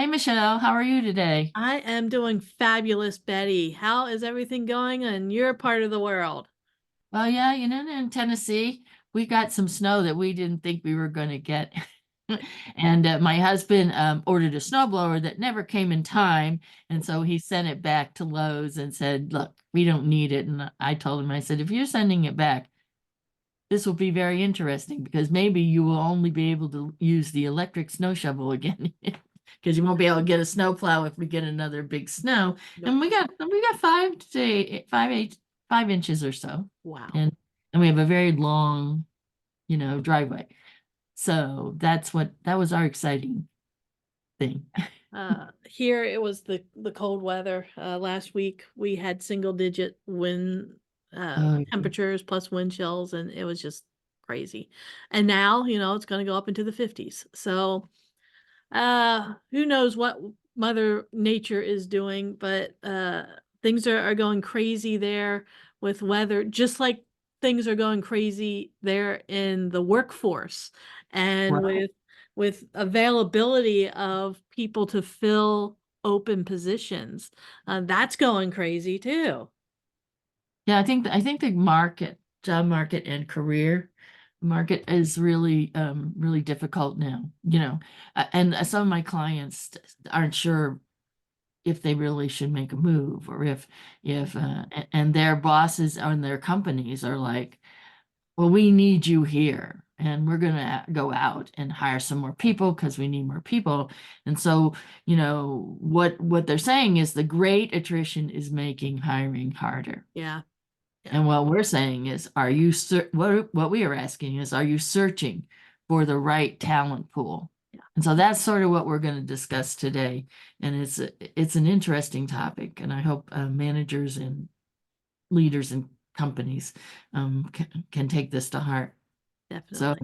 Hi, Michelle. How are you today? I am doing fabulous, Betty. How is everything going in your part of the world? Well, yeah, in Tennessee, we got some snow that we didn't think we were going to get. And my husband ordered a snowblower that never came in time. And so he sent it back to Lowe's and said, look, we don't need it. And I told him, I said, if you're sending it back, this will be very interesting because maybe you will only be able to use the electric snow shovel again. Because you won't be able to get a snow plow if we get another big snow. Nope. And we got 5 inches or so. Wow. And we have a very long, driveway. So that was our exciting thing. Here it was the cold weather. Last week we had single digit wind Oh, temperatures plus wind chills, and it was just crazy. And now, it's going to go up into the 50s. So, who knows what Mother Nature is doing, but things are going crazy there with weather, just like things are going crazy there in the workforce and right. with availability of people to fill open positions. That's going crazy too. Yeah, I think the job market and career market is really difficult now, and some of my clients aren't sure if they really should make a move or and their bosses and their companies are like, well, we need you here and we're going to go out and hire some more people because we need more people. And so, what they're saying is the great attrition is making hiring harder. Yeah. Yeah. And what we're saying is, what we are asking is, are you searching for the right talent pool? Yeah. And so that's sort of what we're going to discuss today. And it's an interesting topic, and I hope managers and leaders and companies can take this to heart. So,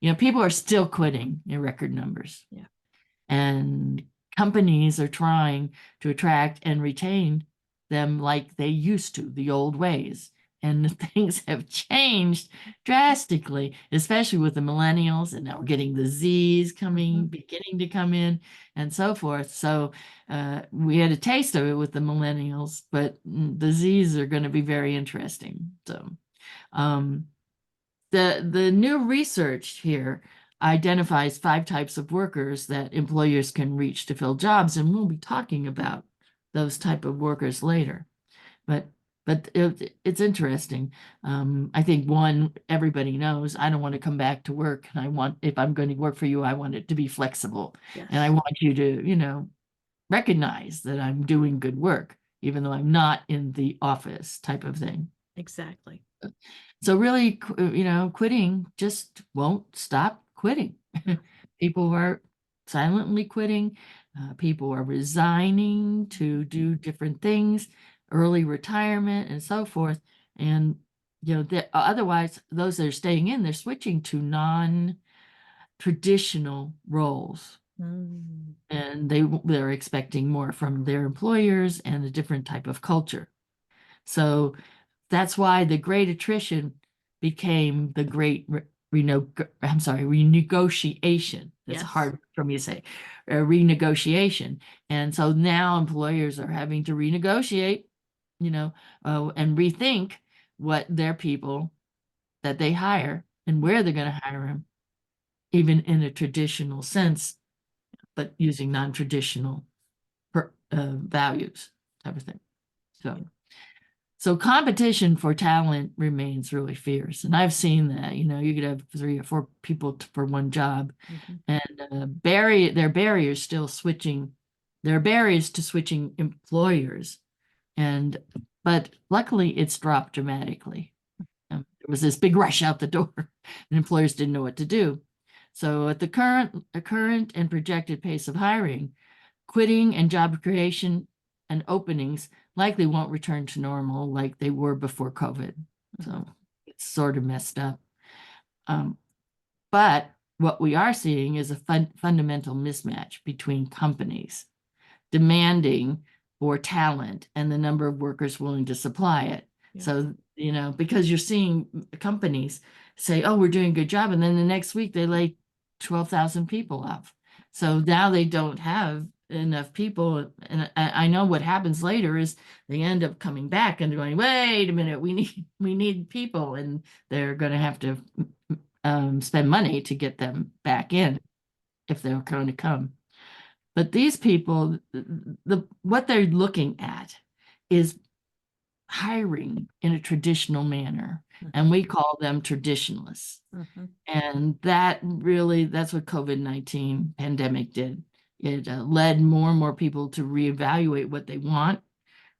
Definitely. people are still quitting in record numbers, Yeah. and companies are trying to attract and retain them like they used to, the old ways. And things have changed drastically, especially with the millennials, and now we're getting the Z's Mhm. beginning to come in, and so forth. So we had a taste of it with the millennials, but the Z's are going to be very interesting. So um, the new research here identifies 5 types of workers that employers can reach to fill jobs, and we'll be talking about those type of workers later. But it's interesting. I think one everybody knows. I don't want to come back to work, and if I'm going to work for you, I want it to be flexible, and I Yes. want you to, recognize that I'm doing good work, even though I'm not in the office type of thing. Exactly. So really, quitting just won't stop quitting. No. People are silently quitting. People are resigning to do different things, early retirement, and so forth. And otherwise, those that are staying in, they're switching to non-traditional roles, Mm. and they're expecting more from their employers and a different type of culture. So that's why the Great Attrition became the Renegotiation. That's Yes. hard for me to say, renegotiation. And so now employers are having to renegotiate, and rethink what their people that they hire and where they're going to hire them, even in a traditional sense, but using non-traditional values type of thing. So. So competition for talent remains really fierce, and I've seen that. You could have 3 or 4 people for one job, Mhm. and barriers still switching. There are barriers to switching employers, and but luckily it's dropped dramatically. There was this big rush out the door, and employers didn't know what to do. So at the current and projected pace of hiring, quitting and job creation and openings likely won't return to normal like they were before COVID. Mhm. So it's sort of messed up. Um, but what we are seeing is a fundamental mismatch between companies demanding for talent and the number of workers willing to supply it. Yeah. So, because you're seeing companies say, oh, we're doing a good job. And then the next week they lay 12,000 people off. So now they don't have enough people, and I know what happens later is they end up coming back and going, wait a minute, we need people, and they're going to have to spend money to get them back in if they're going to come. But these people, what they're looking at is hiring in a traditional manner, and we call them traditionalists. Mhm. And that's what COVID-19 pandemic did. It led more and more people to reevaluate what they want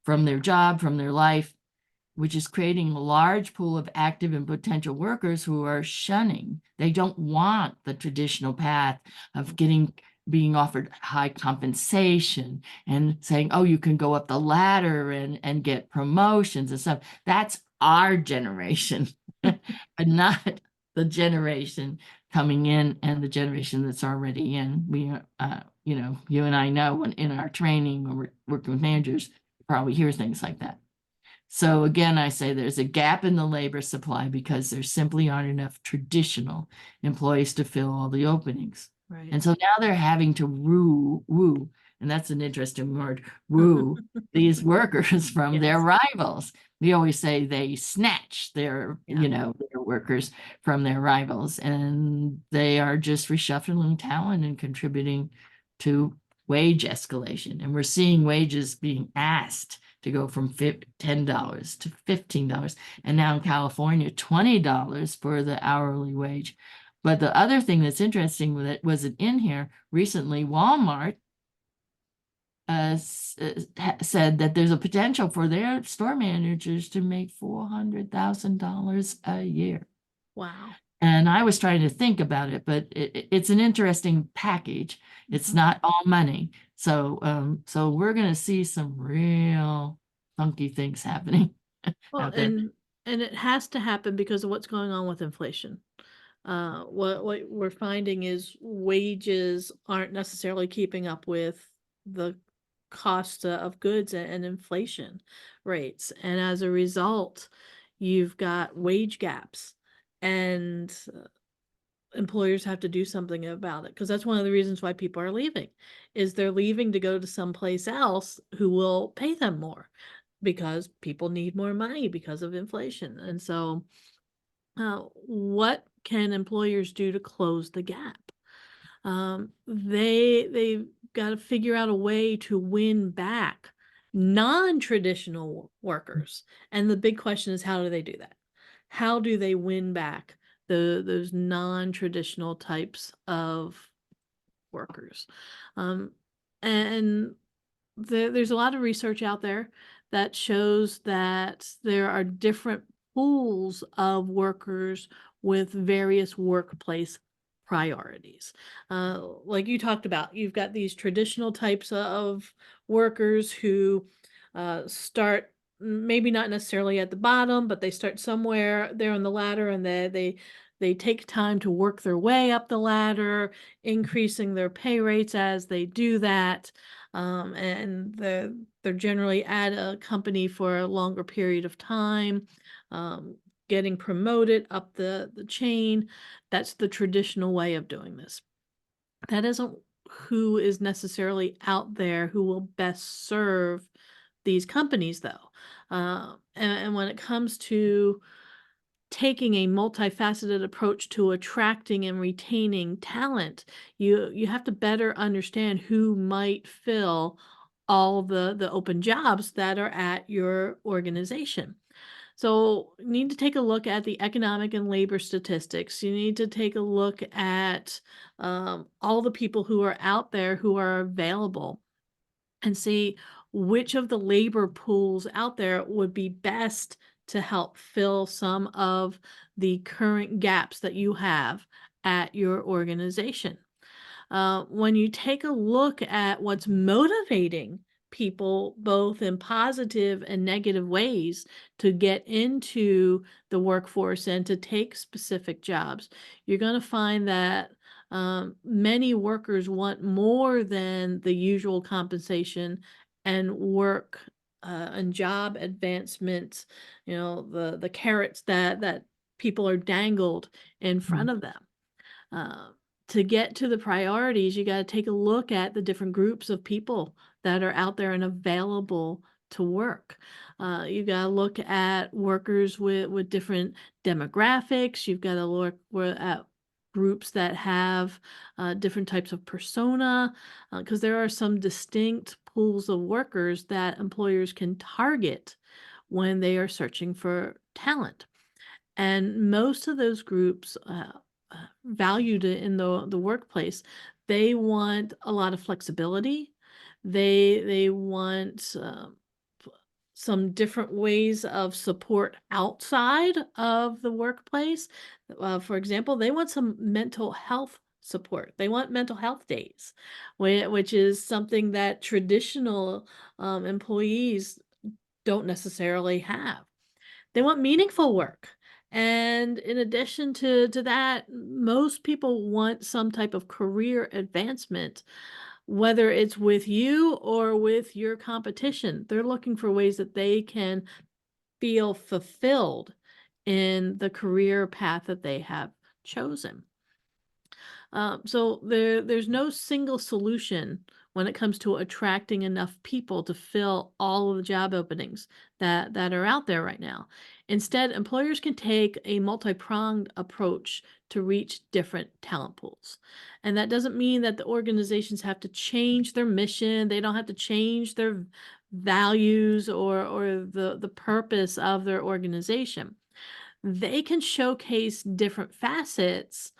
from their job, from their life, which is creating a large pool of active and potential workers who are shunning. They don't want the traditional path of being offered high compensation and saying, oh, you can go up the ladder and get promotions and stuff. That's our generation, but not the generation coming in and the generation that's already in. You and I know in our training when we're working with managers, you probably hear things like that. So again, I say there's a gap in the labor supply because there simply aren't enough traditional employees to fill all the openings. Right. And so now they're having to woo, and that's an interesting word, woo these workers from their Yes. rivals. We always say they snatch Yeah. their workers from their rivals, and they are just reshuffling talent and contributing to wage escalation. And we're seeing wages being asked to go from $10 to $15, and now in California, $20 for the hourly wage. But the other thing that's interesting with it wasn't in here recently. Walmart said that there's a potential for their store managers to make $400,000 a year. Wow. And I was trying to think about it, but it's an interesting package. It's Mhm. not all money. So we're going to see some real funky things happening Well, out there. and it has to happen because of what's going on with inflation. What we're finding is wages aren't necessarily keeping up with the cost of goods and inflation rates, and as a result, you've got wage gaps, and employers have to do something about it because that's one of the reasons why people are leaving, is they're leaving to go to someplace else who will pay them more because people need more money because of inflation. And so, what can employers do to close the gap? They've got to figure out a way to win back non-traditional workers. And the big question is, how do they do that? How do they win back those non-traditional types of workers? Um, and there's a lot of research out there that shows that there are different pools of workers with various workplace priorities. Like you talked about, you've got these traditional types of workers who start maybe not necessarily at the bottom, but they start somewhere there on the ladder, and they take time to work their way up the ladder, increasing their pay rates as they do that. And they're generally at a company for a longer period of time, um, getting promoted up the chain. That's the traditional way of doing this. That isn't who is necessarily out there who will best serve these companies, though. And when it comes to taking a multifaceted approach to attracting and retaining talent, you have to better understand who might fill all the open jobs that are at your organization. So you need to take a look at the economic and labor statistics. You need to take a look at all the people who are out there who are available, and see which of the labor pools out there would be best to help fill some of the current gaps that you have at your organization. When you take a look at what's motivating people, both in positive and negative ways, to get into the workforce and to take specific jobs, you're going to find that many workers want more than the usual compensation and work and job advancements, the carrots that people are dangled in front of them. Uh, to get to the priorities, you got to take a look at the different groups of people that are out there and available to work. You got to look at workers with different demographics. You've got to look at groups that have different types of persona, because there are some distinct pools of workers that employers can target when they are searching for talent. And most of those groups valued it in the workplace. They want a lot of flexibility. They want some different ways of support outside of the workplace. For example, they want some mental health support. They want mental health days, which is something that traditional employees don't necessarily have. They want meaningful work. And in addition to that, most people want some type of career advancement, whether it's with you or with your competition. They're looking for ways that they can feel fulfilled in the career path that they have chosen. So there's no single solution when it comes to attracting enough people to fill all of the job openings that are out there right now. Instead, employers can take a multi-pronged approach to reach different talent pools. And that doesn't mean that the organizations have to change their mission. They don't have to change their values or the purpose of their organization. They can showcase different facets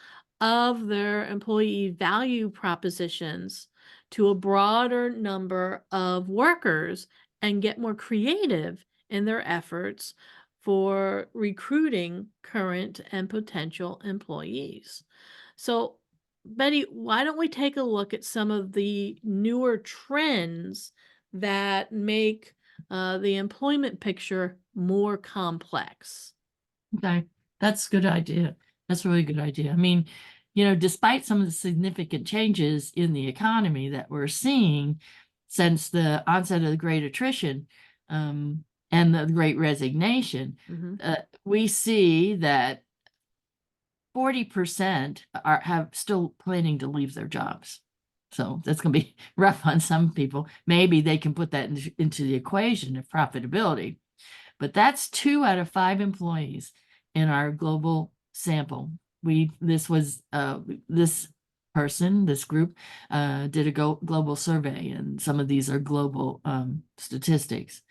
of their employee value propositions to a broader number of workers and get more creative in their efforts for recruiting current and potential employees. So, Betty, why don't we take a look at some of the newer trends that make the employment picture more complex? Okay, that's a good idea. That's a really good idea. I mean, despite some of the significant changes in the economy that we're seeing since the onset of the Great Attrition, and the Great Resignation, we see that 40% have still planning to leave their jobs. So that's going to be rough on some people. Maybe they can put that into the equation of profitability. But that's 2 out of 5 employees in our global sample. This group did a global survey, and some of these are global statistics.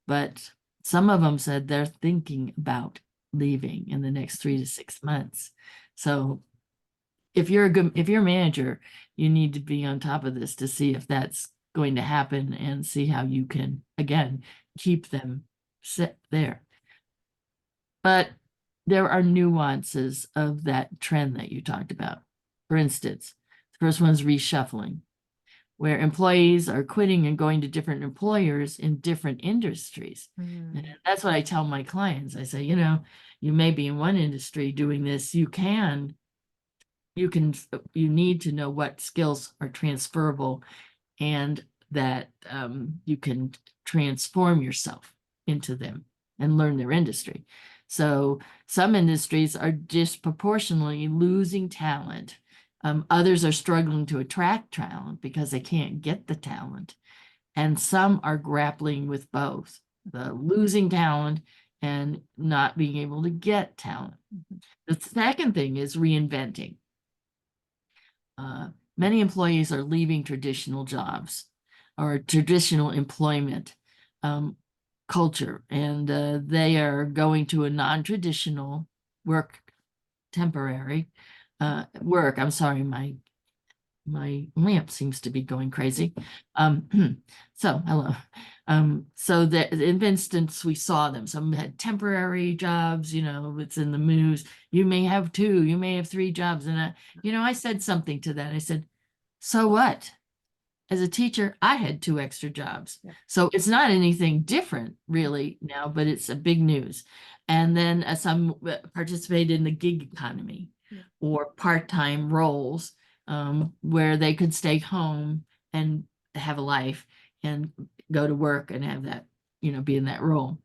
But some of them said they're thinking about leaving in the next 3 to 6 months. So if you're a manager, you need to be on top of this to see if that's going to happen and see how you can, again, keep them sit there. But there are nuances of that trend that you talked about. For instance, the first one's reshuffling, where employees are quitting and going to different employers in different industries. And that's what I tell my clients. I say, you may be in one industry doing this. You need to know what skills are transferable and that you can transform yourself into them and learn their industry. So some industries are disproportionately losing talent. Others are struggling to attract talent because they can't get the talent. And some are grappling with both the losing talent and not being able to get talent. The second thing is reinventing. Many employees are leaving traditional jobs or traditional employment culture, and they are going to a non-traditional temporary work. I'm sorry, my lamp seems to be going crazy. So hello. So in instance, we saw them. Some had temporary jobs, it's in the news. You may have 2, you may have 3 jobs. And I said something to that. I said, so what? As a teacher, I had 2 extra jobs. Yeah. So it's not anything different really now, but it's a big news. And then some participated in the gig economy or part-time roles where they could stay home and have a life and go to work and have that, be in that role.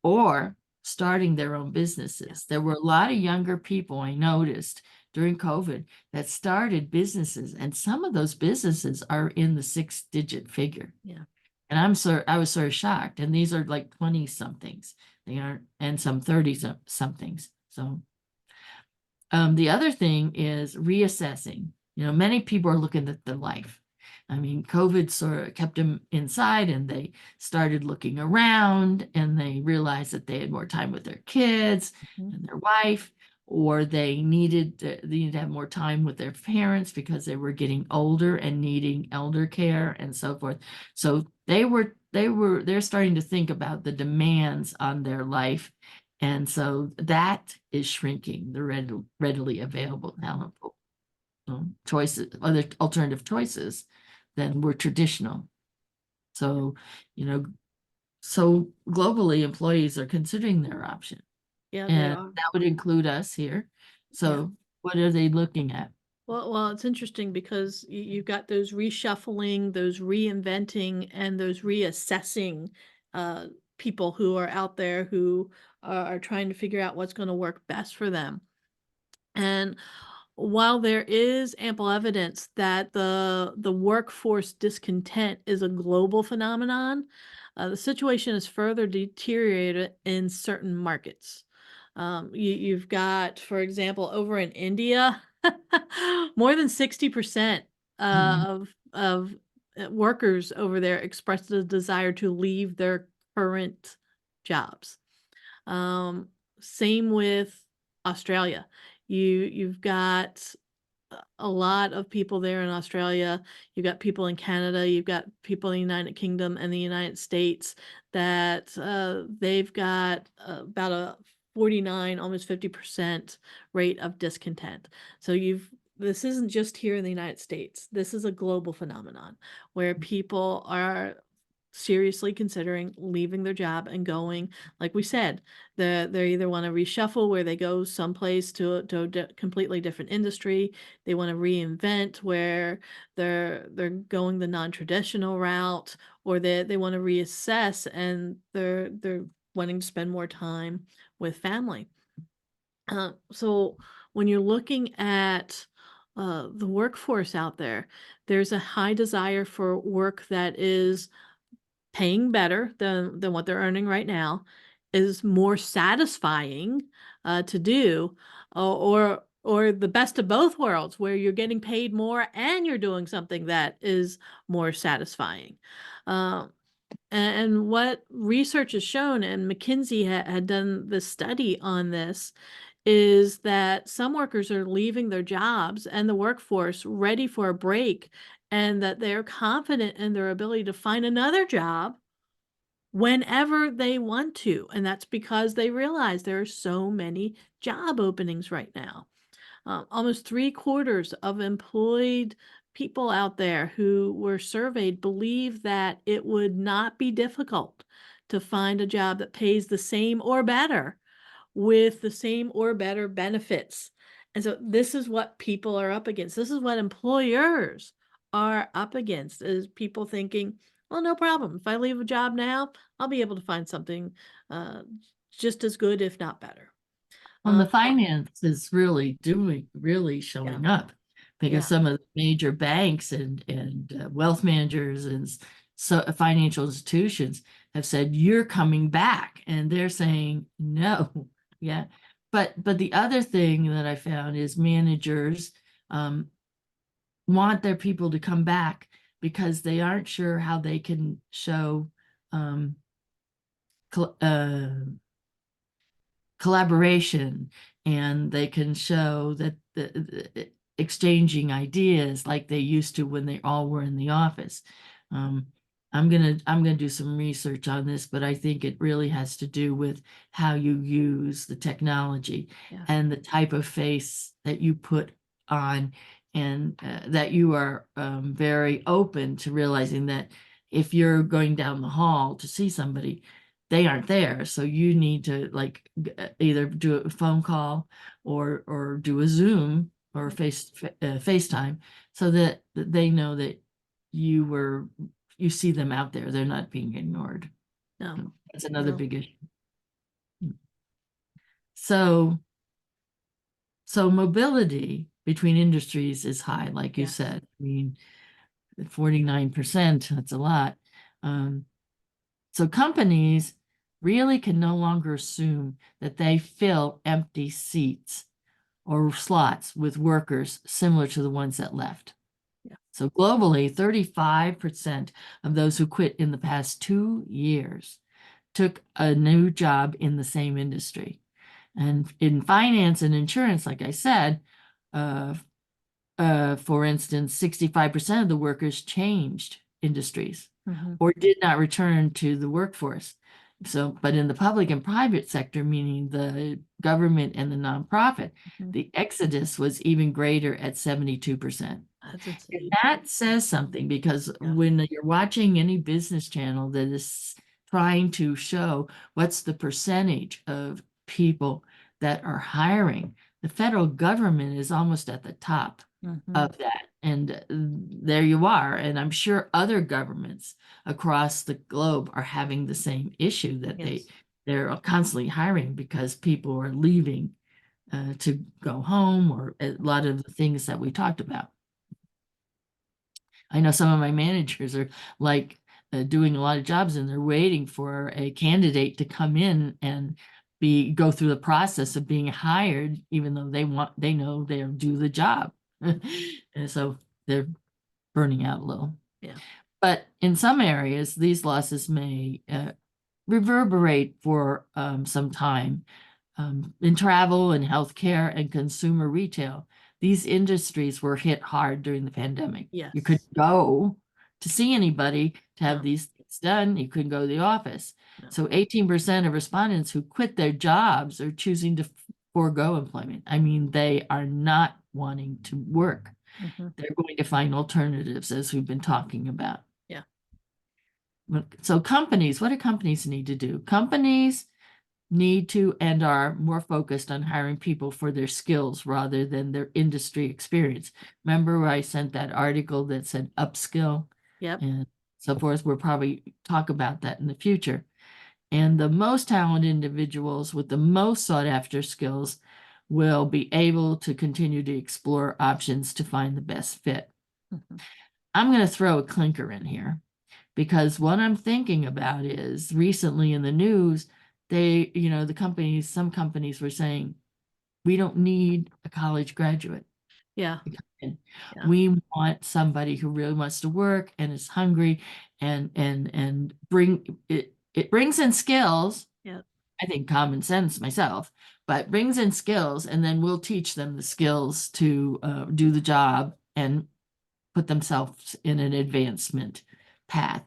Or starting their own businesses. There were a lot of younger people I noticed during COVID that started businesses, and some of those businesses are in the 6-digit figure. Yeah. And I was sort of shocked. And these are like 20 somethings. They aren't, and some 30 somethings. So the other thing is reassessing. Many people are looking at their life. I mean, COVID sort of kept them inside, and they started looking around, and they realized that they had more time with their kids and their wife, or they needed to have more time with their parents because they were getting older and needing elder care and so forth. So they're starting to think about the demands on their life, and so that is shrinking the readily available talent pool. Choices, other alternative choices than were traditional. So, so globally, employees are considering their option, Yeah, they and are. that would include us here. Yeah. So, what are they looking at? Well, it's interesting because you've got those reshuffling, those reinventing, and those reassessing uh, people who are out there who are trying to figure out what's going to work best for them. And while there is ample evidence that the workforce discontent is a global phenomenon, the situation is further deteriorated in certain markets. You've got, for example, over in India, more than 60% Mhm. of workers over there expressed a desire to leave their current jobs. Um, Same with Australia. You've got a lot of people there in Australia. You've got people in Canada. You've got people in the United Kingdom and the United States that they've got about a 49, almost 50% rate of discontent. So this isn't just here in the United States. This is a global phenomenon where people are seriously considering leaving their job and going, like we said, they either want to reshuffle where they go someplace to a completely different industry. They want to reinvent where they're going the non-traditional route, or they want to reassess and they're wanting to spend more time with family. So when you're looking at the workforce out there, there's a high desire for work that is paying better than what they're earning right now, is more satisfying to do, or the best of both worlds, where you're getting paid more and you're doing something that is more satisfying. Um, and what research has shown, and McKinsey had done this study on this, is that some workers are leaving their jobs and the workforce ready for a break, and that they're confident in their ability to find another job whenever they want to. And that's because they realize there are so many job openings right now. Almost 3/4 of employed people out there who were surveyed believe that it would not be difficult to find a job that pays the same or better with the same or better benefits. And so this is what people are up against. This is what employers are up against, is people thinking, well, no problem. If I leave a job now, I'll be able to find something uh, just as good, if not better. On Uh, the finance is really yeah, showing up, because yeah, some of the major banks and wealth managers and so financial institutions have said you're coming back, and they're saying no. Yeah, but the other thing that I found is managers um, want their people to come back because they aren't sure how they can show um, col- collaboration, and they can show that the exchanging ideas like they used to when they all were in the office. Um, I'm gonna do some research on this, but I think it really has to do with how you use the technology yeah, and the type of face that you put on, and that you are very open to realizing that if you're going down the hall to see somebody, they aren't there. So you need to like either do a phone call or do a Zoom or FaceTime, so that they know that you see them out there. They're not being ignored. no, That's another no. big issue. So So mobility between industries is high, like you Yes. said. I mean, 49%, that's a lot. Um, so companies really can no longer assume that they fill empty seats or slots with workers similar to the ones that left. Yeah. So globally, 35% of those who quit in the past 2 years took a new job in the same industry. And in finance and insurance, like I said, uh, for instance, 65% of the workers changed industries Mm-hmm. or did not return to the workforce. So, but in the public and private sector, meaning the government and the nonprofit, Mm-hmm. the exodus was even greater at 72%. That's And insane. that says something because Yeah. when you're watching any business channel that is trying to show what's the percentage of people that are hiring, the federal government is almost at the top Mm-hmm. of that. And there you are. And I'm sure other governments across the globe are having the same issue that Yes. they're constantly hiring because people are leaving to go home or a lot of the things that we talked about. I know some of my managers are like doing a lot of jobs and they're waiting for a candidate to come in and go through the process of being hired, even though they know they'll do the job. And so they're burning out a little. Yeah. But in some areas, these losses may reverberate for some time. In travel and healthcare and consumer retail, these industries were hit hard during the pandemic. You Yes. couldn't go to see anybody to have No. these things done. You couldn't go to the office. No. So 18% of respondents who quit their jobs are choosing to forego employment. I mean, they are not wanting to work. Mm-hmm. They're going to find alternatives, as we've been talking about. Yeah. So companies, what do companies need to do? Companies need to and are more focused on hiring people for their skills rather than their industry experience. Remember where I sent that article that said upskill Yep. and so forth? We'll probably talk about that in the future. And the most talented individuals with the most sought after skills will be able to continue to explore options to find the best fit. Mm-hmm. I'm going to throw a clinker in here because what I'm thinking about is recently in the news, the companies, some companies were saying, we don't need a college graduate. Yeah. And Yeah. we want somebody who really wants to work and is hungry and bring it. It brings in skills. Yeah. I think common sense myself, but brings in skills, and then we'll teach them the skills to do the job and put themselves in an advancement path.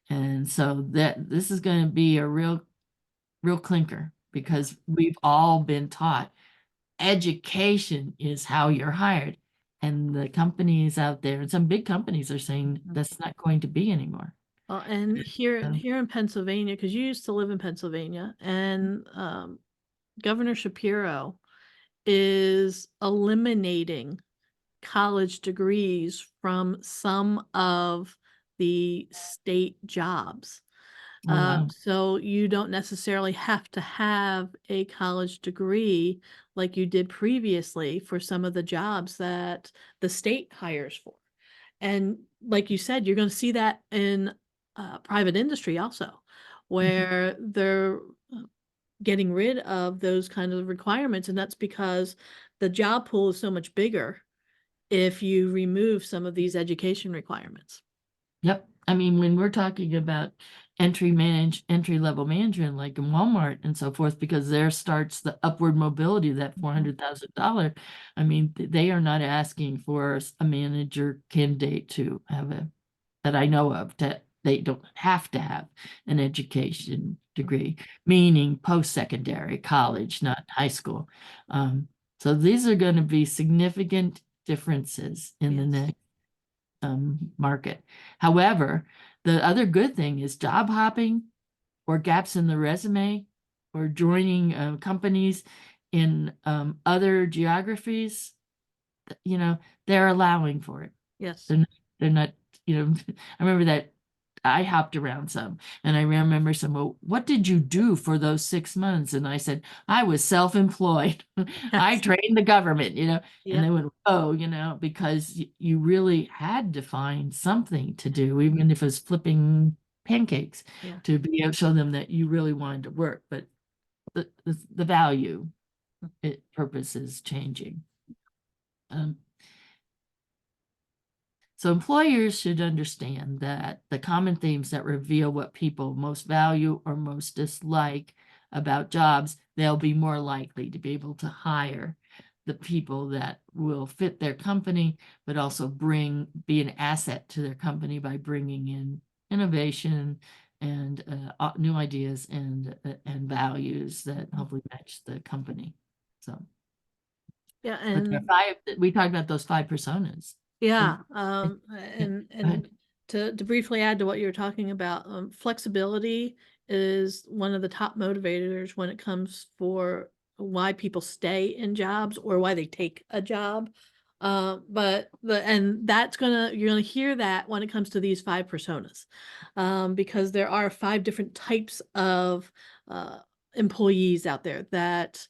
And so that this is going to be a real clinker Yeah. because we've all been taught education is how you're hired. And the companies out there, and some big companies are saying Mhm. that's not going to be anymore. Well, and here So, here in Pennsylvania, because you used to live in Pennsylvania, and Governor Shapiro is eliminating college degrees from some of the state jobs. oh wow. So you don't necessarily have to have a college degree like you did previously for some of the jobs that the state hires for. And like you said, you're going to see that in private industry also, Mhm. where they're uh, getting rid of those kind of requirements. And that's because the job pool is so much bigger if you remove some of these education requirements. Yep. I mean, when we're talking about entry level management, like in Walmart and so forth, because there starts the upward mobility, that Mhm. $400,000. I mean, they are not asking for a manager candidate to have that I know of, that they don't have to have an education degree, meaning post-secondary, college, not high school. Um, so these are going to be significant differences in the Yes. next market. However, the other good thing is job hopping or gaps in the resume or joining companies in other geographies, you know, they're allowing for it. Yes. They're not, I remember that I hopped around some, and I remember some, well, what did you do for those 6 months? And I said, I was self-employed. I Yes. trained the government, and Yep. they went, oh, because you really had to find something to do, even if it was flipping pancakes, Yeah. to be able to show them that you really wanted to work. But the value, purpose is changing. Um, So employers should understand that the common themes that reveal what people most value or most dislike about jobs, they'll be more likely to be able to hire the people that will fit their company, but also be an asset to their company by bringing in innovation and new ideas and values that hopefully match the company. So, Yeah. but And we talked about those 5 personas. yeah, Yeah, go and ahead. to briefly add to what you're talking about, flexibility is one of the top motivators when it comes for why people stay in jobs or why they take a job. But you're gonna hear that when it comes to these 5 personas, because there are 5 different types of employees out there that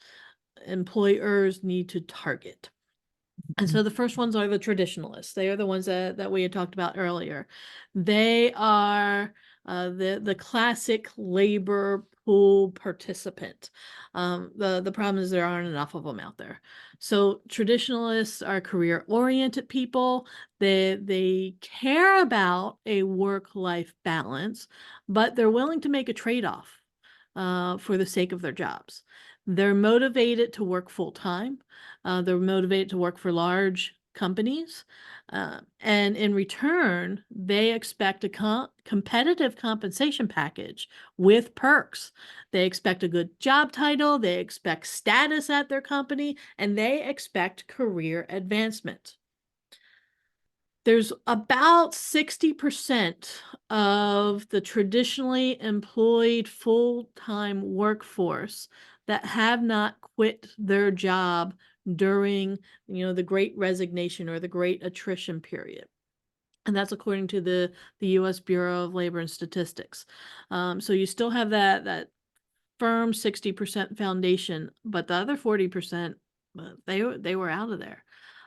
employers need to target. And so the first ones are the traditionalists. They are the ones that we had talked about earlier. They are the classic labor pool participant. The problem is there aren't enough of them out there. So traditionalists are career oriented people. They care about a work life balance, but they're willing to make a trade off for the sake of their jobs. They're motivated to work full time. They're motivated to work for large companies. And in return, they expect a competitive compensation package with perks. They expect a good job title, they expect status at their company, and they expect career advancement. There's about 60% of the traditionally employed full-time workforce that have not quit their job during, the Great Resignation or the Great Attrition period. And that's according to the US Bureau of Labor and Statistics. So you still have that firm 60% foundation, but the other 40%, they were out of there.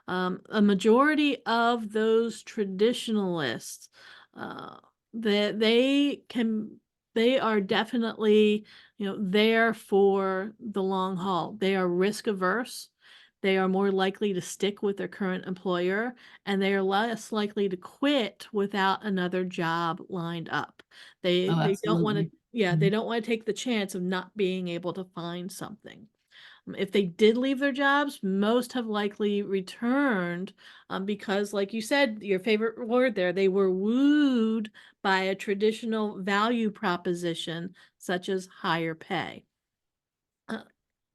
A majority of those traditionalists, uh, that they are definitely, there for the long haul. They are risk averse. They are more likely to stick with their current employer, and they are less likely to quit without another job lined up. Oh, They don't want to, absolutely. yeah, they Mhm. don't want to take the chance of not being able to find something. If they did leave their jobs, most have likely returned, because, like you said, your favorite word there, they were wooed by a traditional value proposition such as higher pay. Uh,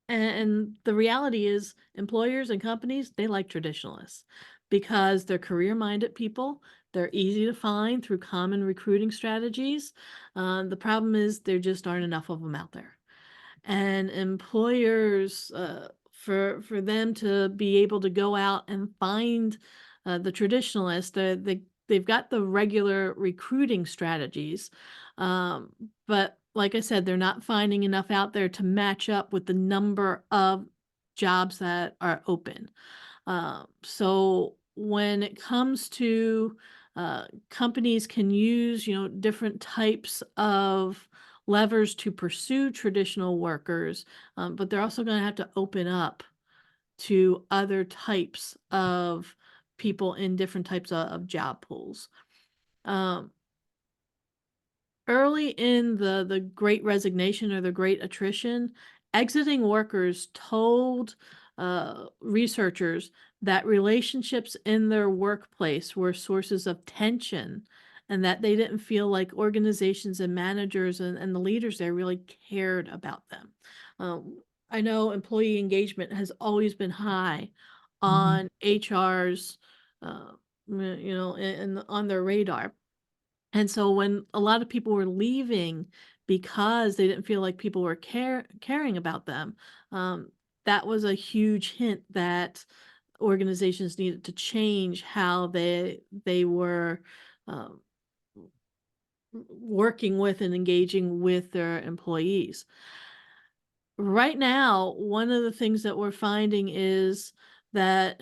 and the reality is, employers and companies, they like traditionalists because they're career-minded people. They're easy to find through common recruiting strategies. The problem is there just aren't enough of them out there. And employers, for them to be able to go out and find the traditionalists, they've got the regular recruiting strategies, um, but like I said, they're not finding enough out there to match up with the number of jobs that are open. So when it comes to companies can use, different types of levers to pursue traditional workers, but they're also going to have to open up to other types of people in different types of job pools. Um, Early in the Great Resignation or the Great Attrition, exiting workers told researchers that relationships in their workplace were sources of tension, and that they didn't feel like organizations and managers and the leaders there really cared about them. I know employee engagement has always been high Mhm. on HR's, and on their radar. And so when a lot of people were leaving because they didn't feel like people were caring about them, um, that was a huge hint that organizations needed to change how they were, um, working with and engaging with their employees. Right now, one of the things that we're finding is that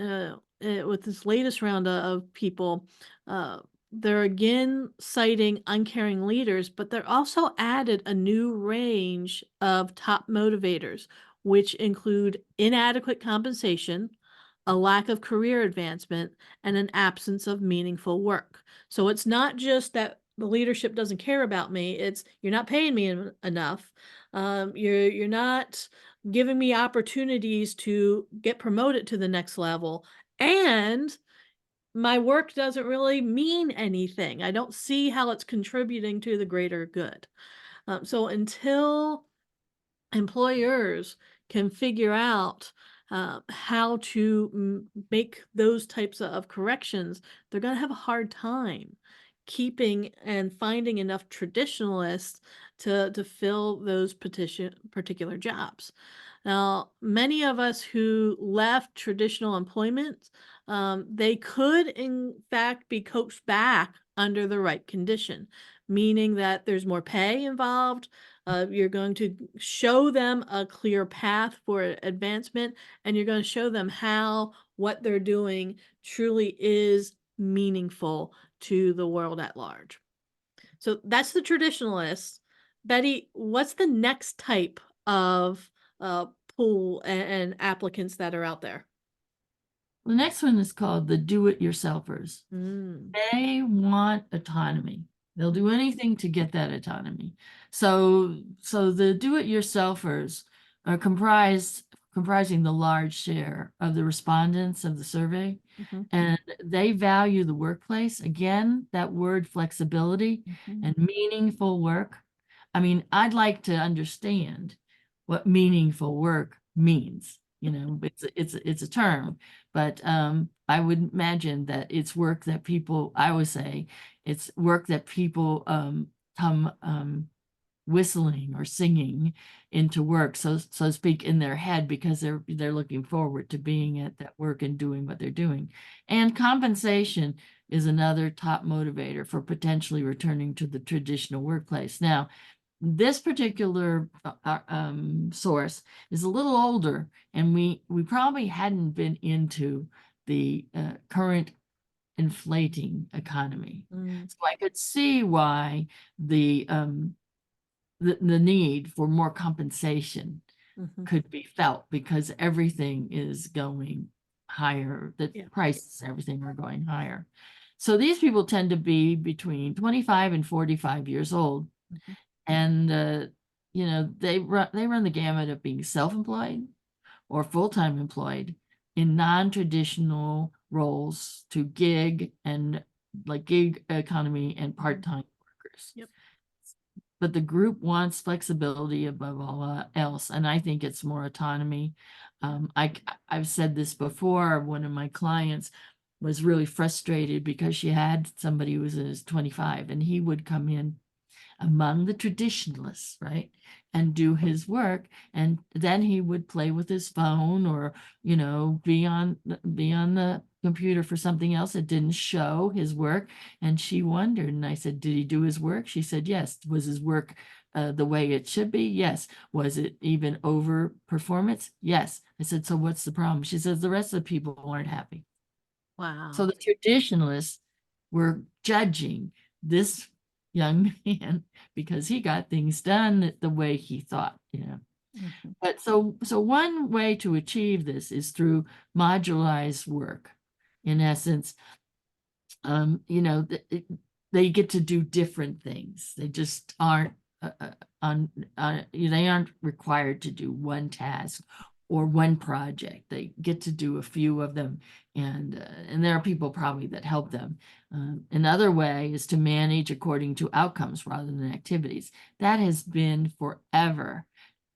with this latest round of people, uh, they're again citing uncaring leaders, but they're also added a new range of top motivators, which include inadequate compensation, a lack of career advancement, and an absence of meaningful work. So it's not just that the leadership doesn't care about me, it's you're not paying me enough. You're not giving me opportunities to get promoted to the next level, and my work doesn't really mean anything. I don't see how it's contributing to the greater good. So until employers can figure out how to make those types of corrections, they're going to have a hard time keeping and finding enough traditionalists to fill those particular jobs. Now, many of us who left traditional employment, they could in fact be coaxed back under the right condition, meaning that there's more pay involved. You're going to show them a clear path for advancement, and you're going to show them how what they're doing truly is meaningful to the world at large. So that's the traditionalists. Betty, what's the next type of uh, pool and applicants that are out there? The next one is called the do-it-yourselfers. Mm, They want autonomy. They'll do anything to get that autonomy. So the do-it-yourselfers are comprising the large share of the respondents of the survey, mhm, and they value the workplace. Again, that word flexibility mhm. and meaningful work. I mean, I'd like to understand what meaningful work means. It's a term, but I would imagine that it's work that people, I would say, it's work that people come whistling or singing into work, so to speak, in their head, because they're looking forward to being at that work and doing what they're doing. And compensation is another top motivator for potentially returning to the traditional workplace. Now, this particular source is a little older, and we probably hadn't been into the current inflating economy. Mm, So I could see why the need for more compensation mhm. could be felt, because everything is going higher, the Yeah. prices, everything are going higher. So these people tend to be between 25 and 45 years old, Mhm. and they run the gamut of being self-employed or full-time employed in non-traditional roles to gig and like gig economy and Mhm. part-time workers. Yep. But the group wants flexibility above all else, and I think it's more autonomy. I've said this before. One of my clients was really frustrated because she had somebody who was in his 25, and he would come in among the traditionalists, right? And do his work. And then he would play with his phone, or, be on the computer for something else that didn't show his work. And she wondered, and I said, did he do his work? She said, yes. Was his work the way it should be? Yes. Was it even over performance? Yes. I said, so what's the problem? She says, the rest of the people aren't happy. So Wow. the traditionalists were judging this young man because he got things done the way he thought. Mhm. But so one way to achieve this is through modularized work. In essence, they get to do different things. They just aren't on they aren't required to do one task or one project. They get to do a few of them, and there are people probably that help them. Another way is to manage according to outcomes rather than activities. That has been forever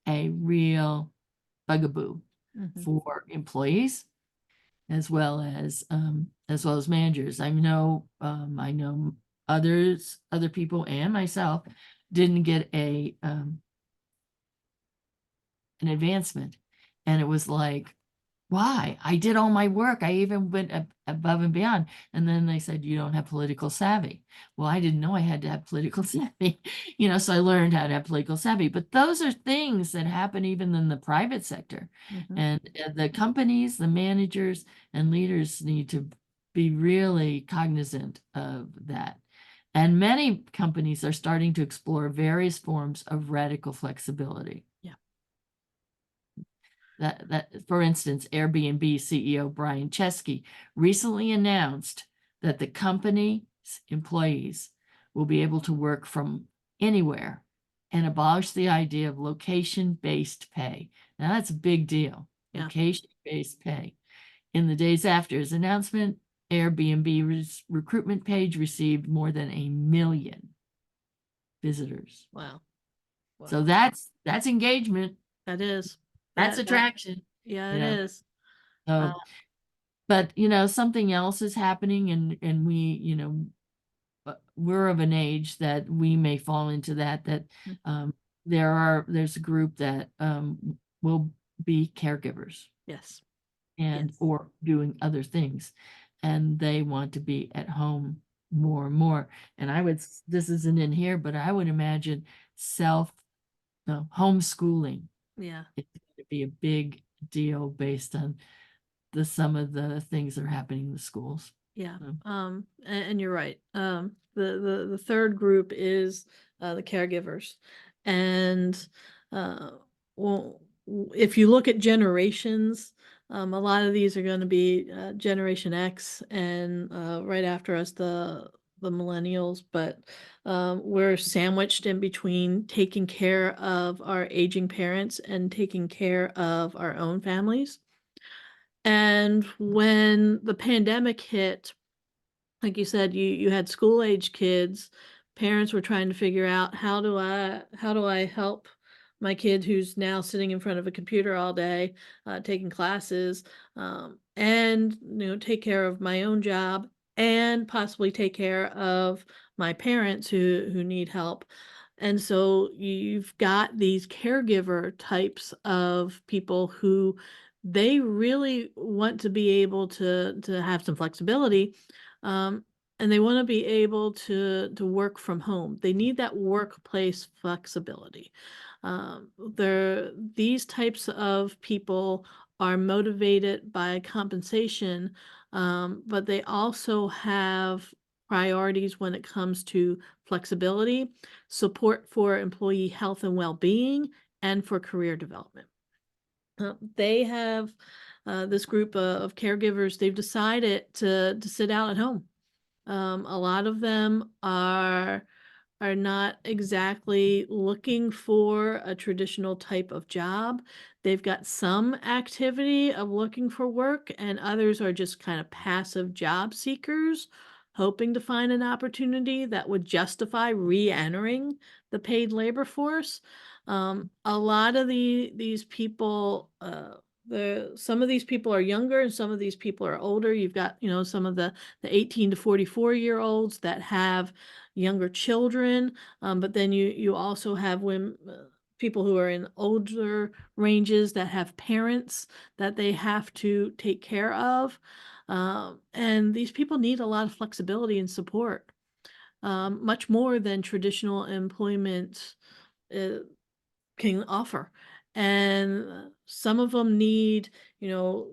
a real bugaboo Mhm. for employees as well as managers. I know other people and myself didn't get an advancement, and it was like, Why? I did all my work. I even went above and beyond. And then they said, you don't have political savvy. Well, I didn't know I had to have political savvy, so I learned how to have political savvy. But those are things that happen even in the private sector. Mhm. And the companies, the managers, and leaders need to be really cognizant of that. And many companies are starting to explore various forms of radical flexibility. Yeah. For instance, Airbnb CEO Brian Chesky recently announced that the company's employees will be able to work from anywhere and abolish the idea of location-based pay. Now that's a big deal. Yeah. Location-based pay. In the days after his announcement, Airbnb's recruitment page received more than 1 million visitors. Wow. So Wow. that's engagement. That is. That's That attraction. yeah, You it know. is. Uh, So, but something else is happening, and we, we're of an age that we may fall into that mm, um, there's a group that will be caregivers yes. and Yes. or doing other things, and they want to be at home more and more. And this isn't in here, but I would imagine self no, homeschooling Yeah. is going to be a big deal based on some of the things that are happening in the schools. Yeah. So, And you're right. The third group is the caregivers. And uh well, if you look at generations, a lot of these are going to be Generation X and right after us the millennials, but we're sandwiched in between taking care of our aging parents and taking care of our own families. And when the pandemic hit, like you said, you had school age kids. Parents were trying to figure out how do I help my kid who's now sitting in front of a computer all day, taking classes, and take care of my own job and possibly take care of my parents who need help. And so you've got these caregiver types of people who they really want to be able to have some flexibility, um, and they want to be able to work from home. They need that workplace flexibility. These types of people are motivated by compensation, but they also have priorities when it comes to flexibility, support for employee health and well-being, and for career development. They have this group of caregivers. They've decided to sit out at home. A lot of them are not exactly looking for a traditional type of job. They've got some activity of looking for work, and others are just kind of passive job seekers, hoping to find an opportunity that would justify re-entering the paid labor force. A lot of these people, some of these people are younger and some of these people are older. You've got, some of the 18 to 44-year-olds that have younger children, but then you also have women, people who are in older ranges that have parents that they have to take care of, and these people need a lot of flexibility and support, much more than traditional employment uh, can offer. And some of them need,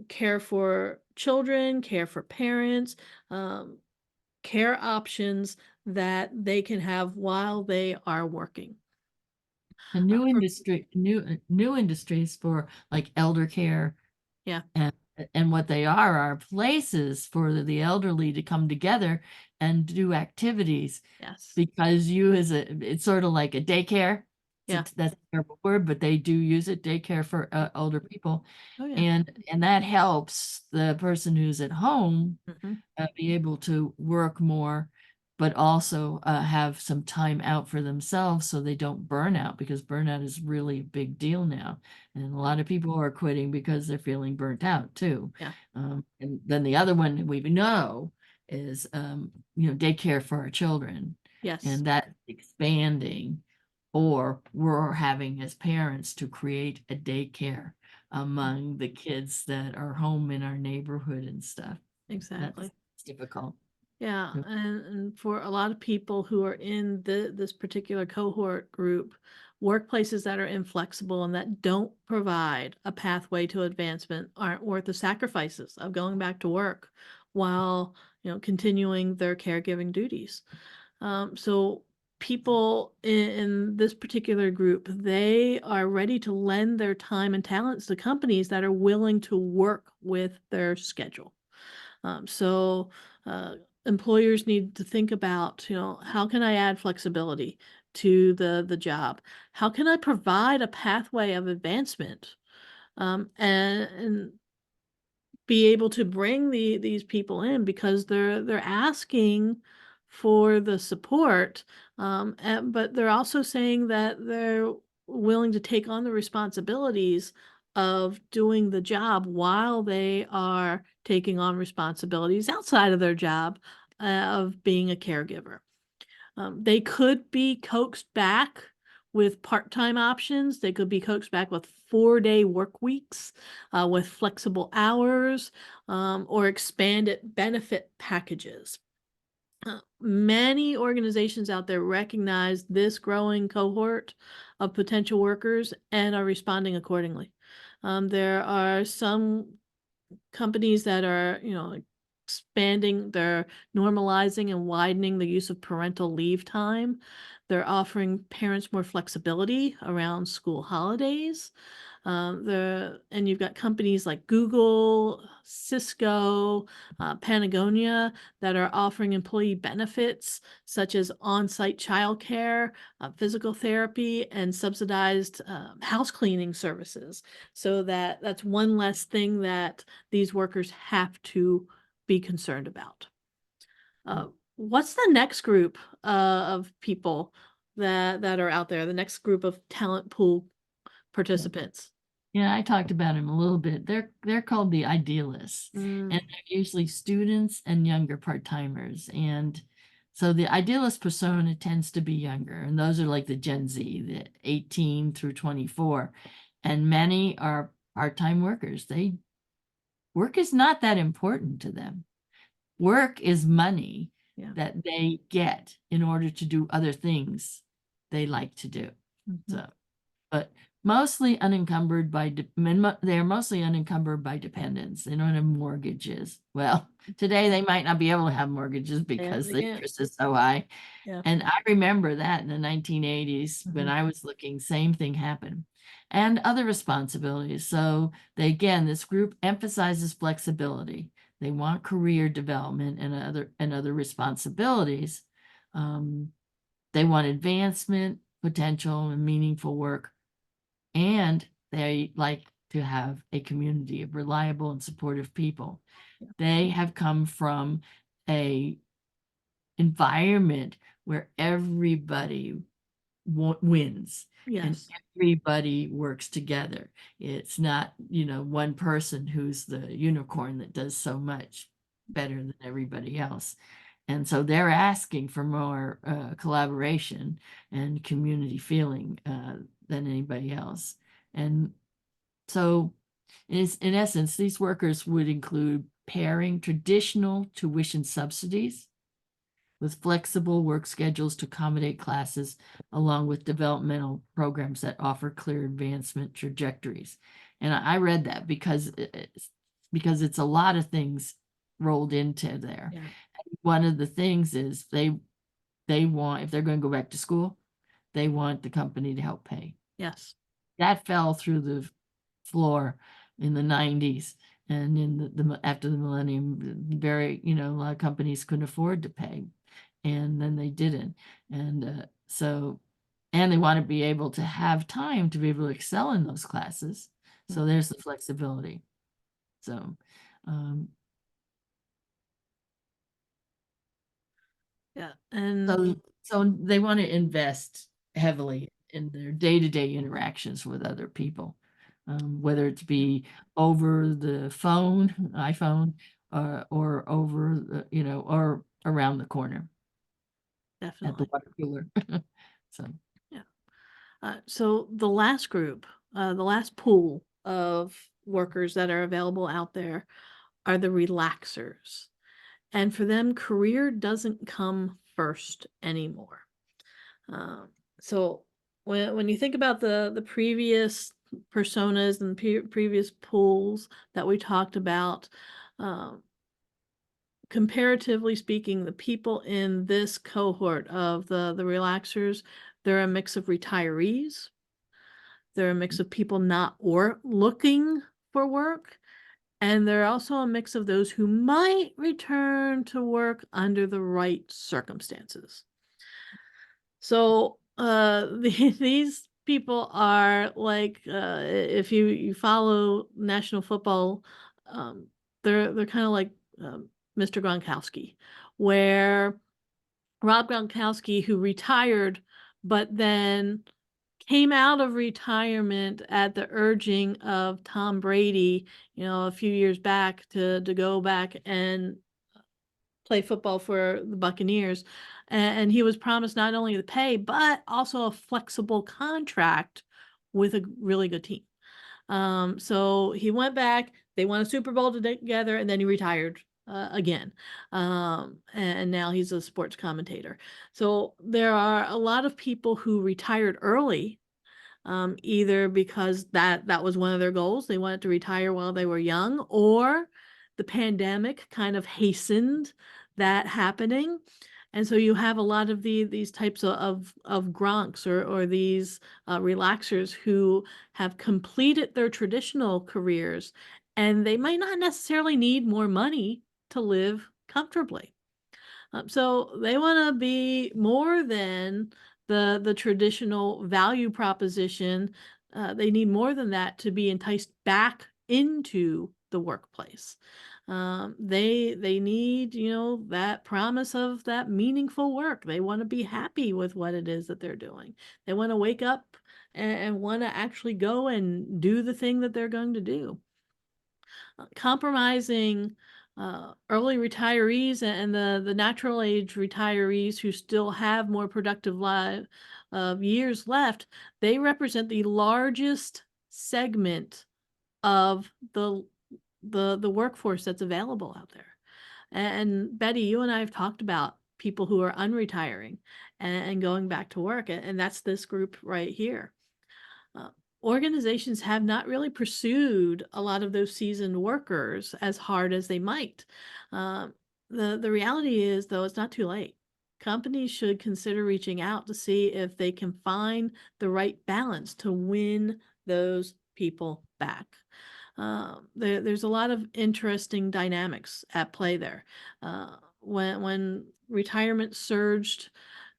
care for children, care for parents, um, care options that they can have while they are working. a new industries for like elder care, Yeah. and what they are places for the elderly to come together and do activities, Yes. because it's sort of like a daycare. Yeah. That's a terrible word, but they do use it, daycare for older people, Oh, yeah. and that helps the person who's at home Mhm. be able to work more, but also have some time out for themselves so they don't burn out, because burnout is really a big deal now. And a lot of people are quitting because they're feeling burnt out too. Yeah. And then the other one we know is, daycare for our children. Yes. And that's expanding, or we're having as parents to create a daycare among the kids that are home in our neighborhood and stuff. Exactly. That's difficult. Yeah, Yep. and for a lot of people who are in this particular cohort group, workplaces that are inflexible and that don't provide a pathway to advancement aren't worth the sacrifices of going back to work while, continuing their caregiving duties. So people in this particular group, they are ready to lend their time and talents to companies that are willing to work with their schedule. So employers need to think about, how can I add flexibility to the job? How can I provide a pathway of advancement? And be able to bring these people in because they're asking for the support, but they're also saying that they're willing to take on the responsibilities of doing the job while they are taking on responsibilities outside of their job, of being a caregiver. They could be coaxed back with part-time options. They could be coaxed back with 4-day work weeks, with flexible hours, or expanded benefit packages. Many organizations out there recognize this growing cohort of potential workers and are responding accordingly. There are some companies that are, expanding, they're normalizing and widening the use of parental leave time. They're offering parents more flexibility around school holidays. And you've got companies like Google, Cisco, Patagonia that are offering employee benefits such as on-site childcare, physical therapy, and subsidized house cleaning services. So that's one less thing that these workers have to be concerned about. What's the next group of people that are out there? The next group of talent pool Yeah. participants? Yeah, I talked about them a little bit. They're called the idealists, and Mm, they're usually students and younger part-timers. And so the idealist persona tends to be younger, and those are like the Gen Z, the 18 through 24. And many are part-time workers. Work is not that important to them. Work is money yeah. that they get in order to do other things they like to do. Mhm. So, but mostly unencumbered by, they're mostly unencumbered by dependents. They don't have mortgages. Well, today they might not be able to have mortgages Yeah, because they the can't. interest is so high. Yeah. And I remember that in the 1980s when Mhm. I was looking, same thing happened. And other responsibilities. So this group emphasizes flexibility. They want career development and other responsibilities. Um, they want advancement, potential, and meaningful work. And they like to have a community of reliable and supportive people. Yeah. They have come from a environment where everybody wins and Yes. everybody works together. It's not, one person who's the unicorn that does so much better than everybody else. And so they're asking for more collaboration and community feeling than anybody else. And so, in essence, these workers would include pairing traditional tuition subsidies with flexible work schedules to accommodate classes, along with developmental programs that offer clear advancement trajectories. And I read that because it's a lot of things rolled into there. Yeah. One of the things is they want, if they're going to go back to school, they want the company to help pay. Yes. That fell through the floor in the 90s, and in after the millennium, a lot of companies couldn't afford to pay, and then they didn't. And and they want to be able to have time to be able to excel in those classes. Mm. So there's the flexibility. So um, Yeah. And so they want to invest heavily in their day-to-day interactions with other people, whether it be over the phone, iPhone, or over or around the corner at the definitely. water cooler. So Yeah. So the last group, the last pool of workers that are available out there are the relaxers. And for them, career doesn't come first anymore. Um, so when you think about the previous personas and previous pools that we talked about, um, comparatively speaking, the people in this cohort of the relaxers, they're a mix of retirees, they're a mix of people not or looking for work, and they're also a mix of those who might return to work under the right circumstances. So, these people are like, if you follow national football, um, they're kind of like Mr. Gronkowski, where Rob Gronkowski, who retired, but then came out of retirement at the urging of Tom Brady, a few years back to go back and play football for the Buccaneers, and he was promised not only the pay, but also a flexible contract with a really good team. So he went back, they won a Super Bowl together, and then he retired again. And now he's a sports commentator. So there are a lot of people who retired early, either because that was one of their goals. They wanted to retire while they were young, or the pandemic kind of hastened that happening. And so you have a lot of these types of Gronks or these relaxers who have completed their traditional careers, and they might not necessarily need more money to live comfortably. So they want to be more than the traditional value proposition. They need more than that to be enticed back into the workplace. They need, that promise of that meaningful work. They want to be happy with what it is that they're doing. They want to wake up and want to actually go and do the thing that they're going to do. Compromising early retirees and the natural age retirees who still have more productive years left, they represent the largest segment of the workforce that's available out there. And Betty, you and I have talked about people who are unretiring and going back to work, and that's this group right here. Uh, Organizations have not really pursued a lot of those seasoned workers as hard as they might. Um, the reality is, though, it's not too late. Companies should consider reaching out to see if they can find the right balance to win those people back. There's a lot of interesting dynamics at play there. When retirement surged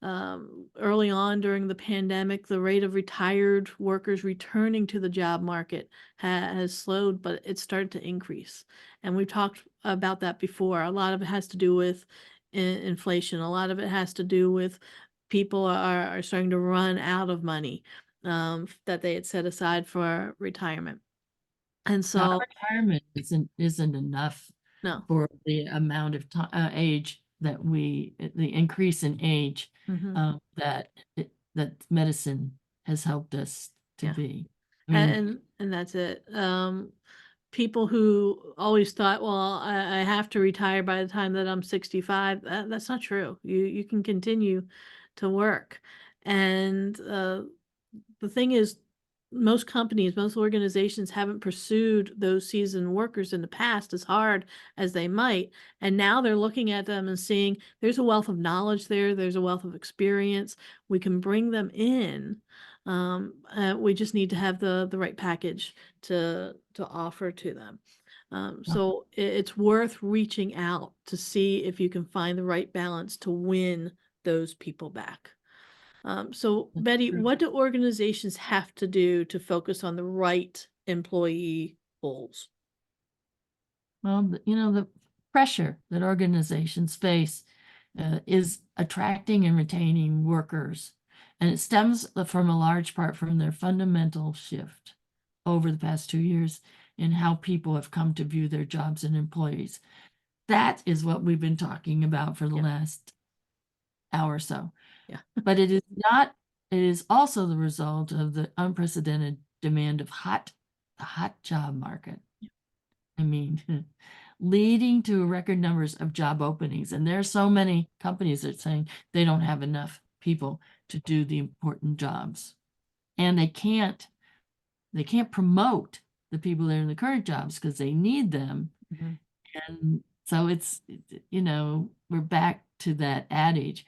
early on during the pandemic, the rate of retired workers returning to the job market has slowed, but it started to increase. And we've talked about that before. A lot of it has to do with inflation. A lot of it has to do with people are starting to run out of money that they had set aside for retirement. And Now, so, retirement isn't enough no. for the amount of age that the increase in age Hmm. that medicine has helped us to Yeah. be. I mean, And that's it. People who always thought, well, I have to retire by the time that I'm 65. That's not true. You can continue to work. And the thing is, most companies, most organizations haven't pursued those seasoned workers in the past as hard as they might. And now they're looking at them and seeing there's a wealth of knowledge there, there's a wealth of experience. We can bring them in. We just need to have the right package to offer to them. So it's worth reaching out to see if you can find the right balance to win those people back. So Betty, what do organizations have to do to focus on the right employee goals? well, the pressure that organizations face is attracting and retaining workers, and it stems from a large part from their fundamental shift over the past 2 years in how people have come to view their jobs and employees. That is what we've been talking about for the Yeah. last hour or so. Yeah. But it is also the result of the unprecedented demand of hot the hot job market. I mean, leading to record numbers of job openings. And there are so many companies that are saying they don't have enough people to do the important jobs. And they can't promote the people that are in the current jobs because they need them. And so we're back to that adage,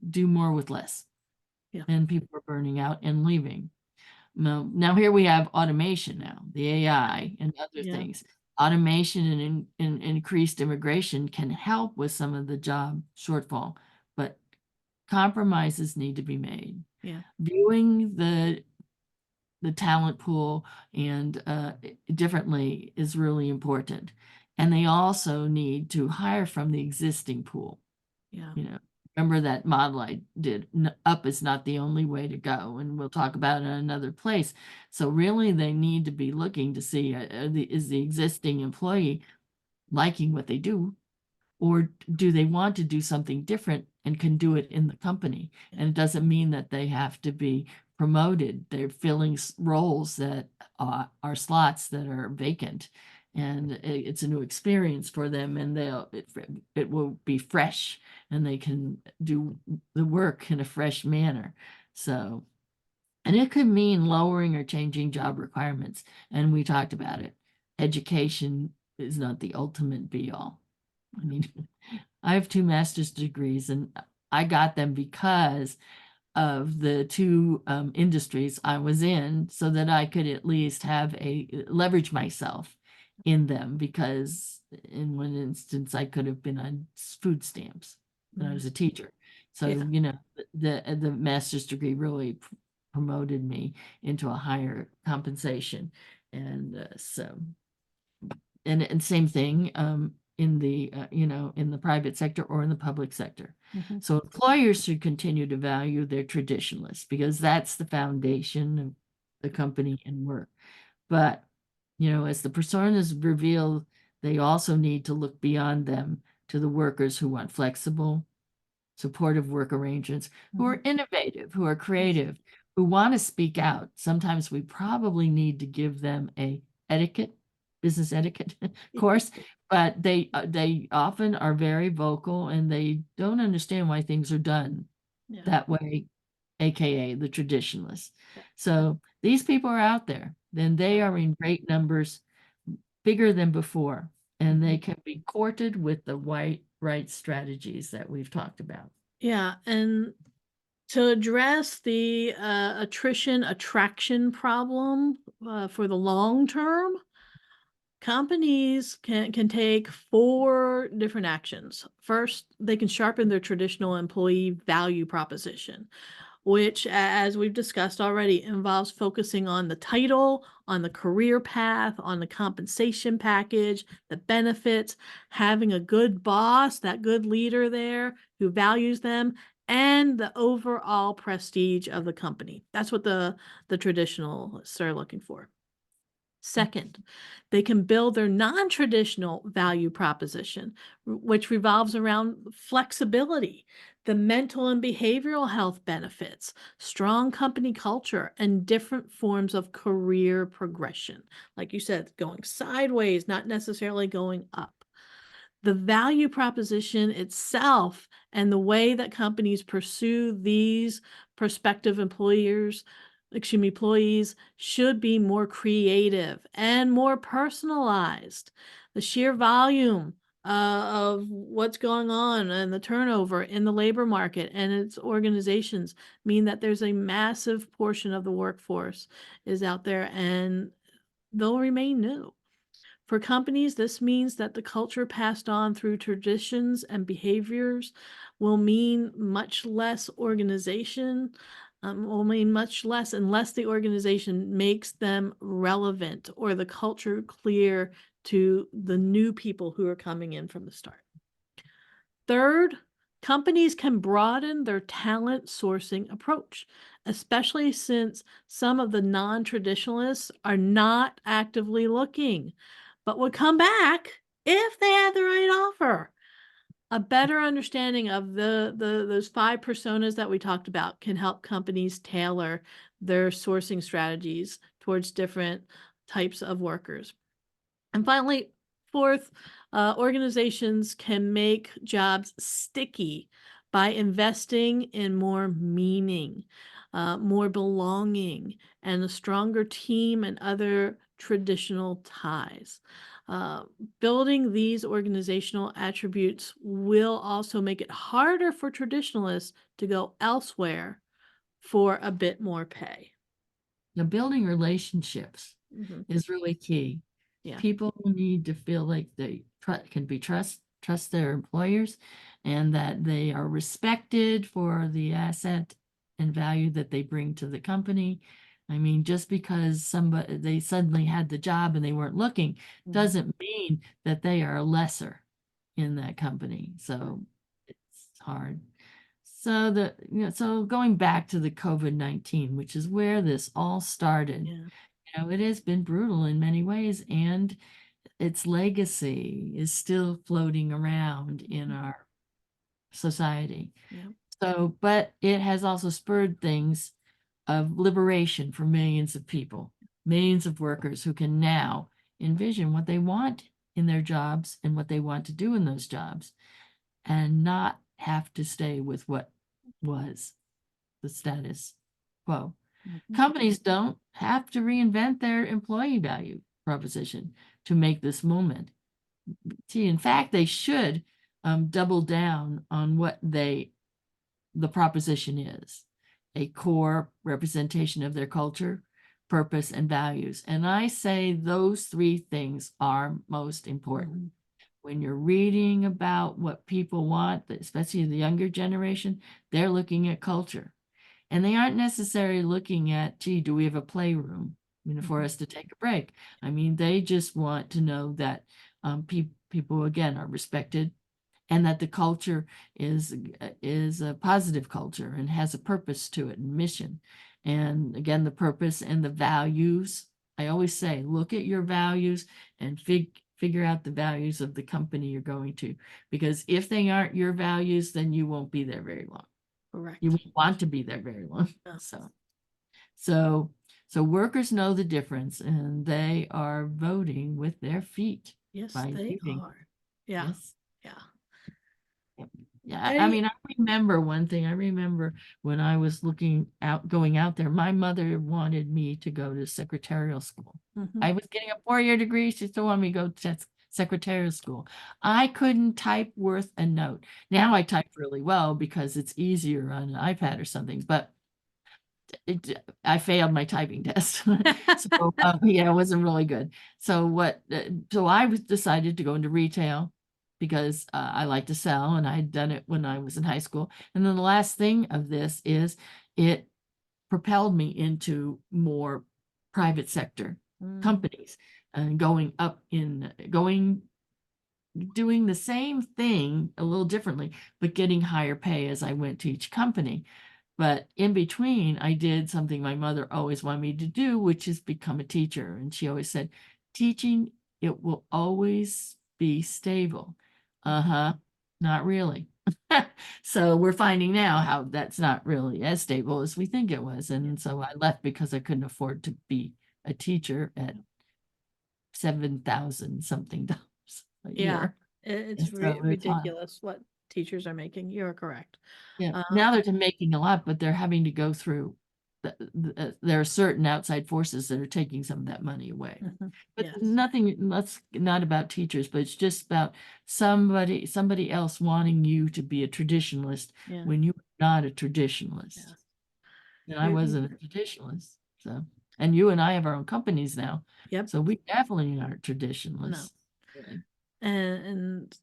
do more with less. Yeah. And people are burning out and leaving. Now here we have automation now, the AI and other Yeah. things. Automation and increased immigration can help with some of the job shortfall, but compromises need to be made. Yeah. Viewing the talent pool and differently is really important. And they also need to hire from the existing pool. Yeah. Remember that model I did. Up is not the only way to go, and we'll talk about it in another place. So really, they need to be looking to see is the existing employee liking what they do, or do they want to do something different and can do it in the company? And it doesn't mean that they have to be promoted. They're filling roles that are slots that are vacant, and it's a new experience for them, and it will be fresh, and they can do the work in a fresh manner. So, and it could mean lowering or changing job requirements, and we talked about it. Education is not the ultimate be all. I mean, I have 2 master's degrees, and I got them because of the two industries I was in, so that I could at least have leverage myself in them, because in one instance I could have been on food stamps when I was a teacher. So, Yeah. the master's degree really promoted me into a higher compensation. And and same thing in the in the private sector or in the public sector. So employers should continue to value their traditionalists, because that's the foundation of the company and work. But as the personas reveal, they also need to look beyond them to the workers who want flexible, supportive work arrangements, who are innovative, who are creative, who want to speak out. Sometimes we probably need to give them a business etiquette course, but they often are very vocal, and they don't understand why things are done Yeah. that way, aka the traditionalists. So these people are out there, then they are in great numbers, bigger than before, and they can be courted with the right strategies that we've talked about. Yeah. And to address the attrition attraction problem for the long term, companies can take 4 different actions. First, they can sharpen their traditional employee value proposition, which, as we've discussed already, involves focusing on the title, on the career path, on the compensation package, the benefits, having a good boss, that good leader there who values them, and the overall prestige of the company. That's what the traditionalists are looking for. Second, they can build their non-traditional value proposition, which revolves around flexibility, the mental and behavioral health benefits, strong company culture, and different forms of career progression. Like you said, going sideways, not necessarily going up. The value proposition itself and the way that companies pursue these prospective employees should be more creative and more personalized. The sheer volume of what's going on and the turnover in the labor market and its organizations mean that there's a massive portion of the workforce is out there, and they'll remain new. For companies, this means that the culture passed on through traditions and behaviors will mean much less will mean much less unless the organization makes them relevant or the culture clear to the new people who are coming in from the start. Third, companies can broaden their talent sourcing approach, especially since some of the non-traditionalists are not actively looking, but would come back if they had the right offer. A better understanding of those 5 personas that we talked about can help companies tailor their sourcing strategies towards different types of workers. And finally, fourth, organizations can make jobs sticky by investing in more meaning, more belonging, and a stronger team and other traditional ties. Uh, Building these organizational attributes will also make it harder for traditionalists to go elsewhere for a bit more pay. Now, building relationships Mhm. is really key. Yeah. People need to feel like they can be trust their employers, and that they are respected for the asset and value that they bring to the company. I mean, just because somebody they suddenly had the job and they weren't looking Mhm. doesn't mean that they are lesser in that company. So it's hard. So so going back to the COVID-19, which is where this all started, Yeah. it has been brutal in many ways, and its legacy is still floating around in our society. Yeah. So, but it has also spurred things of liberation for millions of people, millions of workers who can now envision what they want in their jobs and what they want to do in those jobs, and not have to stay with what was the status quo. Mhm. Companies don't have to reinvent their employee value proposition to make this moment. See, in fact, they should double down on what the proposition is: a core representation of their culture, purpose, and values. And I say those three things are most important. Mhm. When you're reading about what people want, especially the younger generation, they're looking at culture. And they aren't necessarily looking at, gee, do we have a playroom, for Mhm. us to take a break? I mean, they just want to know that people, again, are respected, and that the culture is a positive culture and has a purpose to it and mission. And again, the purpose and the values. I always say, look at your values and figure out the values of the company you're going to, because if they aren't your values, then you won't be there very long. You Correct. won't want to be there very long. Yeah. So, so workers know the difference, and they are voting with their feet Yes, by they leaving. are. Yeah. Yes. Yeah. Yeah, I Any mean, I remember one thing. I remember when I was going out there, my mother wanted me to go to secretarial school. Mhm. I was getting a 4-year degree. She still wanted me to go to secretarial school. I couldn't type worth a note. Now I type really well because it's easier on an iPad or something, but I failed my typing test. So, yeah, it wasn't really good. So I was decided to go into retail because I like to sell, and I had done it when I was in high school. And then the last thing of this is it propelled me into more private sector Mm. companies and doing the same thing a little differently, but getting higher pay as I went to each company. But in between, I did something my mother always wanted me to do, which is become a teacher. And she always said, teaching, it will always be stable. Uh-huh, not really. So we're finding now how that's not really as stable as we think it was. Yeah. And so I left because I couldn't afford to be a teacher at 7,000 something dollars a Yeah. year. It's And so it's hard. ridiculous what teachers are making. You're correct. Yeah, Uh, now they're making a lot, but they're having to go through, there are certain outside forces that are taking some of that money away. mhm. But Yes. that's not about teachers, but it's just about somebody else wanting you to be a traditionalist Yeah. when you're not a traditionalist. Yeah. And I You're, wasn't a traditionalist, so, and you and I have our own companies now, yep. so we definitely aren't No. traditionalists. Really. And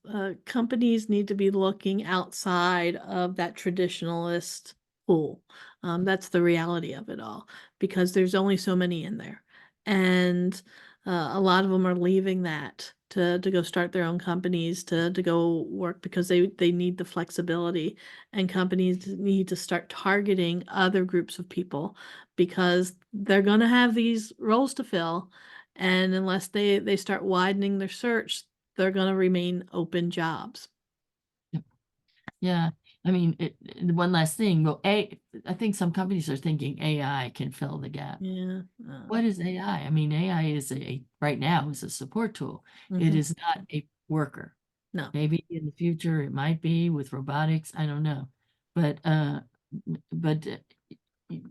companies need to be looking outside of that traditionalist pool. That's the reality of it all, because there's only so many in there, and a lot of them are leaving that to go start their own companies, to go work, because they need the flexibility, and companies need to start targeting other groups of people, because they're going to have these roles to fill, and unless they start widening their search, they're going to remain open jobs. Yeah. I mean, one last thing, well, I think some companies are thinking AI can fill the gap. Yeah. What is AI? I mean, AI is right now is a support tool. It Mhm. is not a worker. No. Maybe in the future it might be with robotics. I don't know. But y-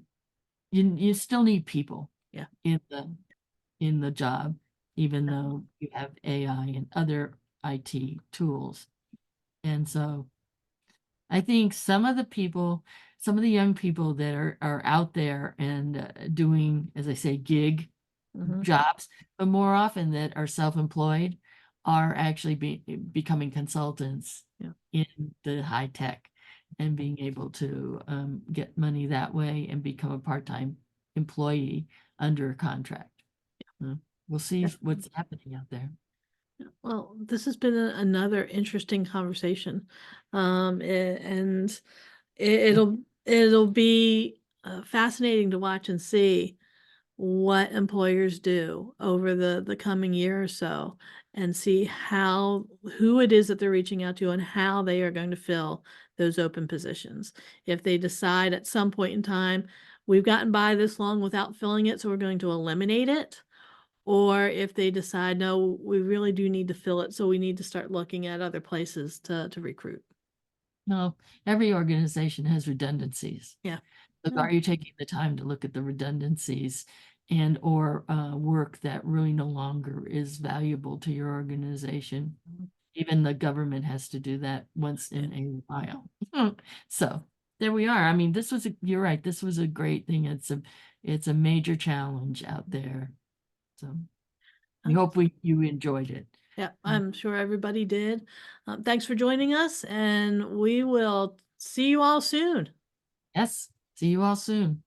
you still need people Yeah. in the job, even Definitely. though you have AI and other IT tools. And so I think some of the young people that are out there and doing, as I say, gig Mhm. jobs, but more often that are self-employed are actually becoming consultants Yeah. in the high tech and being able to get money that way and become a part-time employee under a contract. Uh, We'll see Definitely. what's happening out there. Well, this has been another interesting conversation. And Yeah. it'll be fascinating to watch and see what employers do over the coming year or so, and see who it is that they're reaching out to and how they are going to fill those open positions. If they decide at some point in time, we've gotten by this long without filling it, so we're going to eliminate it, or if they decide, no, we really do need to fill it, so we need to start looking at other places to recruit. No, every organization has redundancies. Yeah. So Yeah. are you taking the time to look at the redundancies and or work that really no longer is valuable to your organization? Even the government has to do that once Yeah. in a while. So there we are. I mean, you're right. This was a great thing. It's a major challenge out there. So we Um, hope you enjoyed it. yeah, Mm. I'm sure everybody did. Thanks for joining us, and we will see you all soon. Yes. See you all soon.